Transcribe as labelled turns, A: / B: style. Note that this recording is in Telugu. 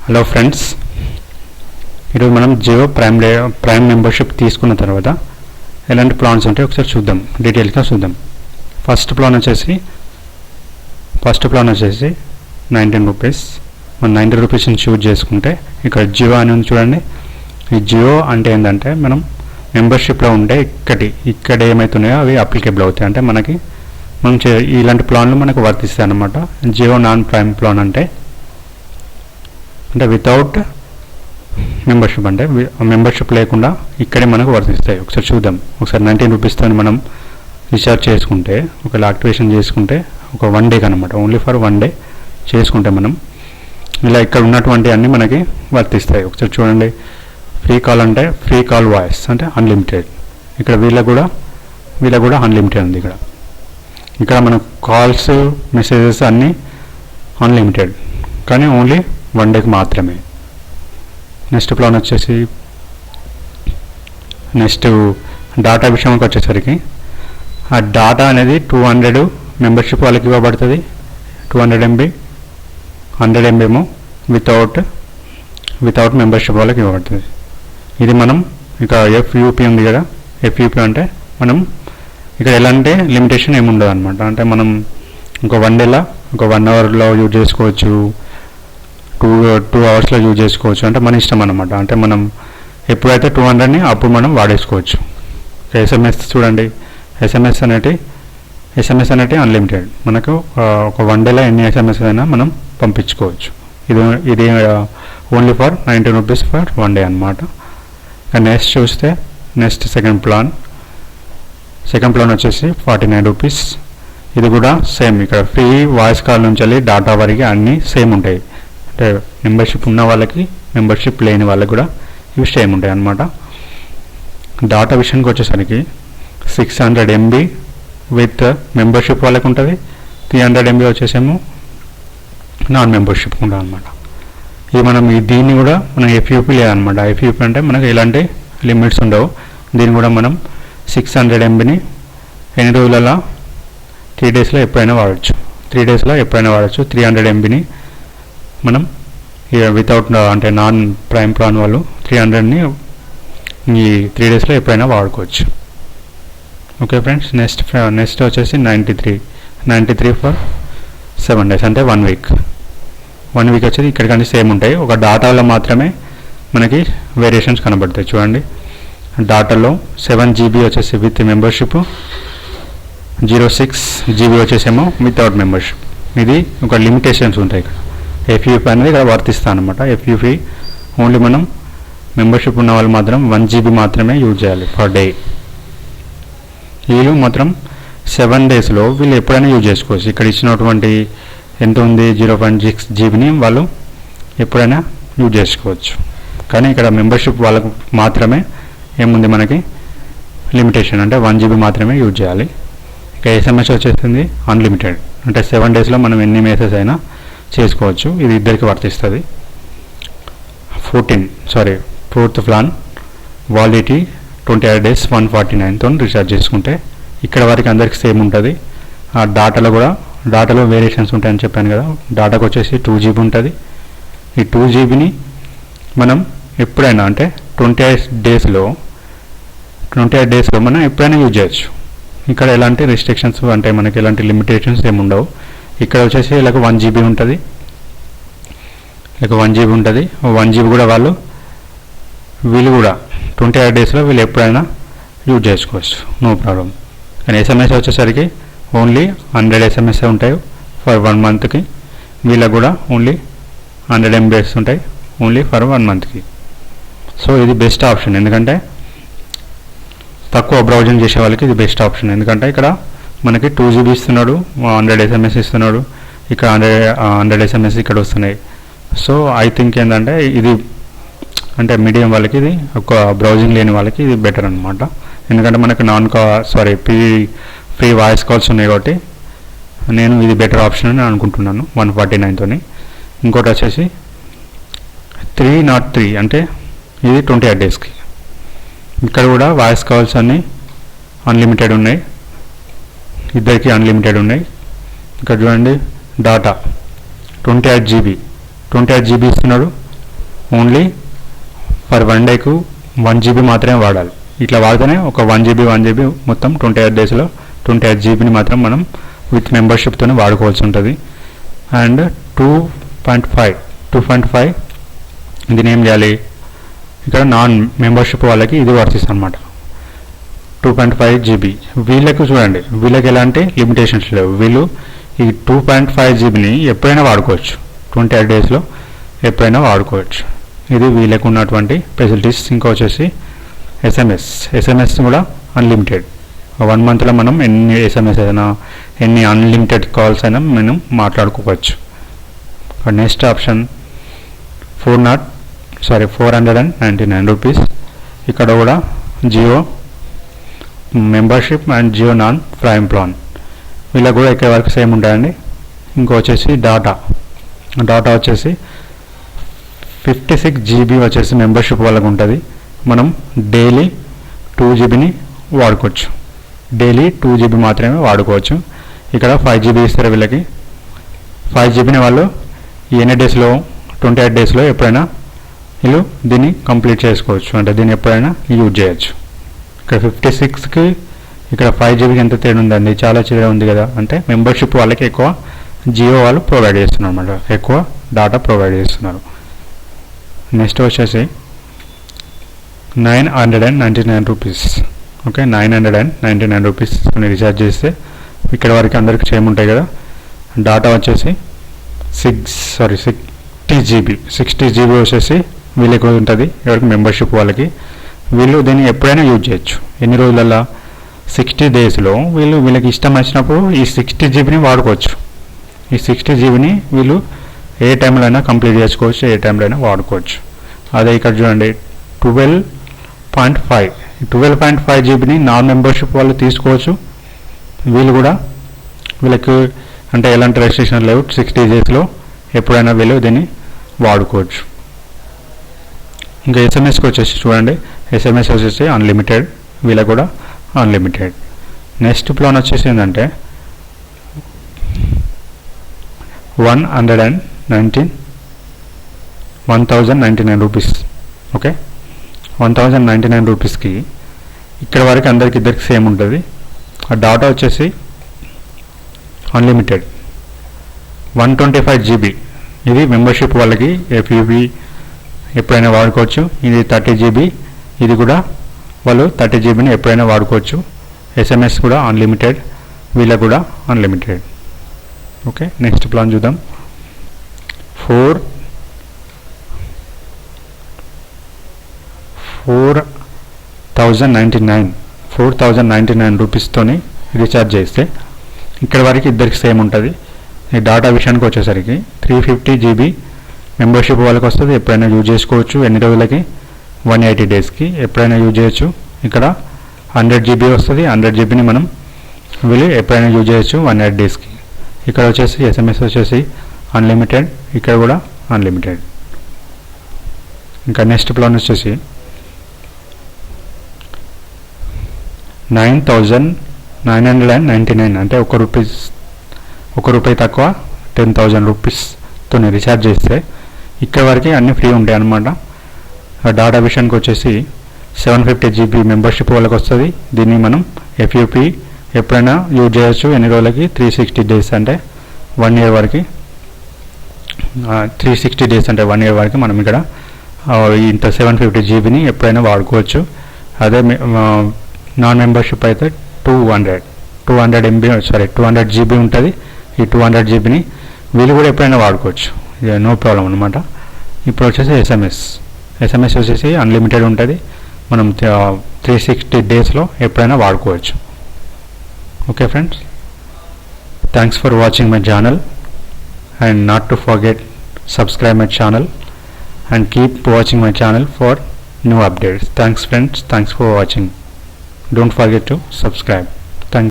A: హలో ఫ్రెండ్స్, ఈరోజు మనం జియో ప్రైమ్ మెంబర్షిప్ తీసుకున్న తర్వాత ఎలాంటి ప్లాన్స్ ఉంటాయో ఒకసారి చూద్దాం, డీటెయిల్గా చూద్దాం. ఫస్ట్ ప్లాన్ వచ్చేసి 19 రూపీస్. మనం 90 రూపీస్ని చూజ్ చేసుకుంటే ఇక్కడ జియో అని ఉంది చూడండి. ఈ జియో అంటే ఏంటంటే మనం మెంబర్షిప్లో ఉంటే ఇక్కడ ఏమవుతున్నాయో అవి అప్లికేబుల్ అవుతాయి. అంటే మనం ఇలాంటి ప్లాన్లు మనకు వర్తిస్తాయి అన్నమాట. జియో నాన్ ప్రైమ్ ప్లాన్ అంటే వితౌట్ మెంబర్షిప్, అంటే మెంబర్షిప్ లేకుండా ఇక్కడే మనకు వర్తిస్తాయి. ఒకసారి చూద్దాం. ఒకసారి 19 రూపీస్తో మనం రీఛార్జ్ చేసుకుంటే, ఒకవేళ యాక్టివేషన్ చేసుకుంటే ఒక 1 డేకి అనమాట, ఓన్లీ ఫర్ 1 డే చేసుకుంటే మనం ఇలా ఇక్కడ ఉన్నటువంటి అన్నీ మనకి వర్తిస్తాయి. ఒకసారి చూడండి. ఫ్రీ కాల్ అంటే ఫ్రీ కాల్ వాయిస్ అంటే అన్లిమిటెడ్. ఇక్కడ వీళ్ళ కూడా అన్లిమిటెడ్ ఉంది. ఇక్కడ మన కాల్స్ మెసేజెస్ అన్నీ అన్లిమిటెడ్, కానీ ఓన్లీ 1 డేకి మాత్రమే. నెక్స్ట్ ప్లాన్ వచ్చేసి డాటా విషయానికి వచ్చేసరికి ఆ డాటా అనేది 200 మెంబర్షిప్ వాళ్ళకి ఇవ్వబడుతుంది. 200 MB, 100 MB ఏమో వితౌట్ మెంబర్షిప్ వాళ్ళకి ఇవ్వబడుతుంది. ఇది మనం ఇక FUP ఉంది కదా, FUP అంటే మనం ఇక్కడ ఎలాంటి లిమిటేషన్ ఏమి ఉండదు అనమాట. అంటే మనం ఒక 1 డేలో ఒక 1 అవర్లో యూజ్ చేసుకోవచ్చు, 2 అవర్స్లో యూజ్ చేసుకోవచ్చు. అంటే మన ఇష్టం అనమాట. అంటే మనం ఎప్పుడైతే 200ని అప్పుడు మనం వాడేసుకోవచ్చు. SMS చూడండి, ఎస్ఎంఎస్ అనేటి అన్లిమిటెడ్. మనకు ఒక 1 డేలో ఎన్ని SMS అయినా మనం పంపించుకోవచ్చు. ఇది only for 19 rupees for 1 day అనమాట. నెక్స్ట్ చూస్తే సెకండ్ ప్లాన్ వచ్చేసి 49 రూపీస్. ఇది కూడా సేమ్. ఇక్కడ ఫ్రీ వాయిస్ కాల్ నుంచి వెళ్ళి డాటా వరకు అన్నీ సేమ్ ఉంటాయి. అంటే మెంబర్షిప్ ఉన్న వాళ్ళకి, మెంబర్షిప్ లేని వాళ్ళకి కూడా ఇవి సేమ్ ఉంటాయి అన్నమాట. డాటా విషయానికి వచ్చేసరికి 600 MB విత్ మెంబర్షిప్ వాళ్ళకి ఉంటుంది, 300 MB వచ్చేసేమో నాన్ మెంబర్షిప్ ఉంటుంది అనమాట. ఇది మనం దీన్ని కూడా మనం FUP లేదనమాట. FUP అంటే మనకు ఎలాంటి లిమిట్స్ ఉండవు. దీన్ని కూడా మనం 600 MBని ఎన్ని రోజులలో 3 డేస్లో ఎప్పుడైనా వాడచ్చు. 300 MBని మనం వితౌట్ అంటే నాన్ ప్రైమ్ ప్లాన్ వాళ్ళు 300ని ఈ 3 డేస్లో ఎప్పుడైనా వాడుకోవచ్చు. ఓకే ఫ్రెండ్స్, నెక్స్ట్ వచ్చేసి 93 ఫర్ 7 డేస్ అంటే 1 వీక్. 1 వీక్ వచ్చేది ఇక్కడికంటే సేమ్ ఉంటాయి. ఒక డాటాలో మాత్రమే మనకి వేరియేషన్స్ కనబడతాయి. చూడండి, డాటాలో 7 GB వచ్చేసి విత్ మెంబర్షిప్, 06 GB వచ్చేసేమో వితౌట్ మెంబర్షిప్. ఇది ఒక లిమిటేషన్స్ ఉంటాయి. ఇక్కడ FUP అనేది ఇక్కడ వర్తిస్తాను అనమాట. FUP ఓన్లీ మనం మెంబర్షిప్ ఉన్న వాళ్ళు మాత్రం 1 GB మాత్రమే యూజ్ చేయాలి పర్ డే. వీళ్ళు మాత్రం 7 డేస్లో వీళ్ళు ఎప్పుడైనా యూజ్ చేసుకోవచ్చు. ఇక్కడ ఇచ్చినటువంటి ఎంత ఉంది 0.6 GBని వాళ్ళు ఎప్పుడైనా యూజ్ చేసుకోవచ్చు. కానీ ఇక్కడ మెంబర్షిప్ వాళ్ళకు మాత్రమే ఏముంది మనకి లిమిటేషన్, అంటే 1 GB మాత్రమే యూజ్ చేయాలి. ఇక SMS వచ్చేసింది అన్లిమిటెడ్, అంటే 7 డేస్లో మనం ఎన్ని మెసేజ్ అయినా చేసుకోవచ్చు. ఇది ఇద్దరికి వర్తిస్తుంది. ఫోర్త్ ప్లాన్ వాలిడిటీ 28 days 149తో రీఛార్జ్ చేసుకుంటే ఇక్కడ వరకు అందరికి సేమ్ ఉంటుంది. ఆ డాటాలో వేరియేషన్స్ ఉంటాయని చెప్పాను కదా. డాటాకు వచ్చేసి 2 GB ఉంటుంది. ఈ 2 GBని మనం ఎప్పుడైనా అంటే 28 డేస్లో మనం ఎప్పుడైనా యూజ్ చేయొచ్చు. ఇక్కడ ఎలాంటి రిస్ట్రిక్షన్స్ అంటే మనకి ఎలాంటి లిమిటేషన్స్ ఏమి ఉండవు. ఇక్కడ వచ్చేసి ఇలాగ 1 GB ఉంటుంది. 1 GB కూడా వీళ్ళు కూడా 28 డేస్లో వీళ్ళు ఎప్పుడైనా యూజ్ చేసుకోవచ్చు, నో ప్రాబ్లం. కానీ SMS వచ్చేసరికి ఓన్లీ 100 SMS ఉంటాయి ఫర్ 1 మంత్కి. వీళ్ళకి కూడా ఓన్లీ 100 MB ఉంటాయి ఓన్లీ ఫర్ 1 మంత్కి. సో ఇది బెస్ట్ ఆప్షన్, ఎందుకంటే తక్కువ బ్రౌజింగ్ చేసే వాళ్ళకి ఇది బెస్ట్ ఆప్షన్. ఎందుకంటే ఇక్కడ మనకి 2 GB ఇస్తున్నాడు, 100 SMS ఇస్తున్నాడు. ఇక్కడ 100 SMS ఇక్కడ వస్తున్నాయి. సో ఐ థింక్ ఏంటంటే ఇది అంటే మీడియం వాళ్ళకి, ఇది ఒక బ్రౌజింగ్ లేని వాళ్ళకి ఇది బెటర్ అనమాట. ఎందుకంటే మనకి ఫ్రీ వాయిస్ కాల్స్ ఉన్నాయి కాబట్టి నేను ఇది బెటర్ ఆప్షన్ అని అనుకుంటున్నాను 149తోని. ఇంకోటి వచ్చేసి 303 అంటే ఇది 28 డేస్కి. ఇక్కడ కూడా వాయిస్ కాల్స్ అన్నీ అన్లిమిటెడ్ ఉన్నాయి, ఇద్దరికి అన్లిమిటెడ్ ఉన్నాయి. ఇక్కడ చూడండి, డాటా 28 GB ఇస్తున్నాడు, ఓన్లీ పర్ వన్ డేకు 1 GB మాత్రమే వాడాలి. ఇట్లా వాడితేనే ఒక 1 GB మొత్తం 28 డేస్లో 28 GBని మాత్రం మనం విత్ మెంబర్షిప్తోనే వాడుకోవాల్సి ఉంటుంది. అండ్ 2.5 దీని ఏం చేయాలి, ఇక్కడ నాన్ మెంబర్షిప్ వాళ్ళకి ఇది వర్తిస్తుంది అనమాట. 2.5 GB వీళ్ళకు చూడండి, వీళ్ళకి ఎలాంటి లిమిటేషన్స్ లేవు. వీళ్ళు ఈ 2.5 GBని ఎప్పుడైనా వాడుకోవచ్చు, 28 డేస్లో ఎప్పుడైనా వాడుకోవచ్చు. ఇది వీళ్ళకు ఉన్నటువంటి ఫెసిలిటీస్. ఇంకా వచ్చేసి ఎస్ఎంఎస్ కూడా అన్లిమిటెడ్. 1 మంత్లో మనం ఎన్ని ఎస్ఎంఎస్ అయినా ఎన్ని అన్లిమిటెడ్ కాల్స్ అయినా మనం మాట్లాడుకోవచ్చు. Next option 499 rupees. ఇక్కడ కూడా Jio membership and Jio non prime plan వీళ్ళకి కూడా ఎక్కడ వరకు సేమ్ ఉంటాయండి. ఇంకో వచ్చేసి డాటా వచ్చేసి 56 GB వచ్చేసి మెంబర్షిప్ వాళ్ళకు ఉంటుంది. మనం డైలీ 2 GBని వాడుకోవచ్చు. డైలీ 2 GB మాత్రమే వాడుకోవచ్చు. ఇక్కడ 5 GB ఇస్తారు వీళ్ళకి. 5 GBని వాళ్ళు ఎన్ని డేస్లో 28 డేస్లో ఎప్పుడైనా వీళ్ళు దీన్ని కంప్లీట్ చేసుకోవచ్చు, అంటే దీన్ని ఎప్పుడైనా యూజ్ చేయొచ్చు. ఇక్కడ 56కి ఇక్కడ 5 GBకి ఎంత తేడా ఉందండి, చాలా తేడా ఉంది కదా. అంటే మెంబర్షిప్ వాళ్ళకి ఎక్కువ జియో వాళ్ళు ప్రొవైడ్ చేస్తున్నారు అన్నమాట, ఎక్కువ డాటా ప్రొవైడ్ చేస్తున్నారు. నెక్స్ట్ వచ్చేసి 999 రూపీస్. ఓకే, 999 రూపీస్ రీఛార్జ్ చేస్తే ఇక్కడ వరకు అందరికి సేమ్ ఉంటాయి కదా. డాటా వచ్చేసి 60 GB వచ్చేసి వీళ్ళకి ఉంటుంది, ఎవరికి మెంబర్షిప్ వాళ్ళకి. వీళ్ళు దీన్ని ఎప్పుడైనా యూజ్ చేయొచ్చు. ఎన్ని రోజులల్లో 60 డేస్లో వీళ్ళకి ఇష్టం వచ్చినప్పుడు ఈ 60 GBని వాడుకోవచ్చు. ఈ 60 GBని వీళ్ళు ఏ టైంలో అయినా కంప్లీట్ చేసుకోవచ్చు, ఏ టైంలో అయినా వాడుకోవచ్చు. అదే ఇక్కడ చూడండి 12.5 GBని నాన్ మెంబర్షిప్ వాళ్ళు తీసుకోవచ్చు. వీళ్ళకి అంటే ఎలాంటి రెస్ట్రిక్షన్ లేవు. 60 డేస్లో ఎప్పుడైనా వీళ్ళు దీన్ని వాడుకోవచ్చు. ఇంకా ఎస్ఎంఎస్కి వచ్చేసి చూడండి, ఎస్ఎంఎస్ వచ్చేసి అన్లిమిటెడ్, వీళ్ళకి కూడా అన్లిమిటెడ్. నెక్స్ట్ ప్లాన్ వచ్చేసి ఏంటంటే 1099 రూపీస్. ఓకే, 1099 రూపీస్కి ఇక్కడ వరకు ఇద్దరికి సేమ్ ఉంటుంది. ఆ డాటా వచ్చేసి అన్లిమిటెడ్ 125 GB. ఇది మెంబర్షిప్ వాళ్ళకి FUB ఎప్పుడైనా వాడుకోవచ్చు. ఇది 30 GB, ఇది కూడా వాళ్ళు 30 GBని ఎప్పుడైనా వాడుకోవచ్చు. ఎస్ఎంఎస్ కూడా అన్లిమిటెడ్, వీళ్ళకి కూడా అన్లిమిటెడ్. ఓకే, నెక్స్ట్ ప్లాన్ చూద్దాం. 4,099 రూపీస్తోని రీఛార్జ్ చేస్తే ఇక్కడ వరకు ఇద్దరికి సేమ్ ఉంటుంది. ఈ డాటా విషయానికి వచ్చేసరికి 350 GB మెంబర్షిప్ వాళ్ళకి వస్తుంది, ఎప్పుడైనా యూజ్ చేసుకోవచ్చు. ఎన్ని రోజులకి, 180 డేస్కి ఎప్పుడైనా యూజ్ చేయొచ్చు. ఇక్కడ 100 GB వస్తుంది, 100 GBని మనం వీళ్ళు ఎప్పుడైనా యూజ్ చేయొచ్చు 180 డేస్కి. ఇక్కడ వచ్చేసి ఎస్ఎంఎస్ వచ్చేసి అన్లిమిటెడ్, ఇక్కడ కూడా అన్లిమిటెడ్. ఇంకా నెక్స్ట్ ప్లాన్ వచ్చేసి 9,999, అంటే ఒక రూపాయి తక్కువ 10,000 రూపీస్తో రీఛార్జ్ చేస్తే ఇక్కడ వరకు అన్నీ ఫ్రీ ఉంటాయి అన్నమాట. డాటా విషయానికి వచ్చేసి 750 GB మెంబర్షిప్ వాళ్ళకి వస్తుంది. దీన్ని మనం FUP ఎప్పుడైనా యూజ్ చేయొచ్చు. ఎన్ని రోజులకి, 360 డేస్, అంటే 1 year వరకు. 360 డేస్ అంటే 1 year వరకు మనం ఇక్కడ ఇంత 750 GBని ఎప్పుడైనా వాడుకోవచ్చు. అదే నాన్ మెంబర్షిప్ అయితే 200 GB ఉంటుంది. ఈ 200 GBని వీళ్ళు కూడా ఎప్పుడైనా వాడుకోవచ్చు, నో ప్రాబ్లం అనమాట. ఇప్పుడు వచ్చేసి ఎస్ఎంఎస్ వచ్చేసి అన్లిమిటెడ్ ఉంటుంది. మనం 360 డేస్లో ఎప్పుడైనా వాడుకోవచ్చు. Okay friends, thanks for watching my channel and not to forget subscribe my channel and keep watching my channel for new updates. Thanks friends, thanks for watching. Don't forget to subscribe.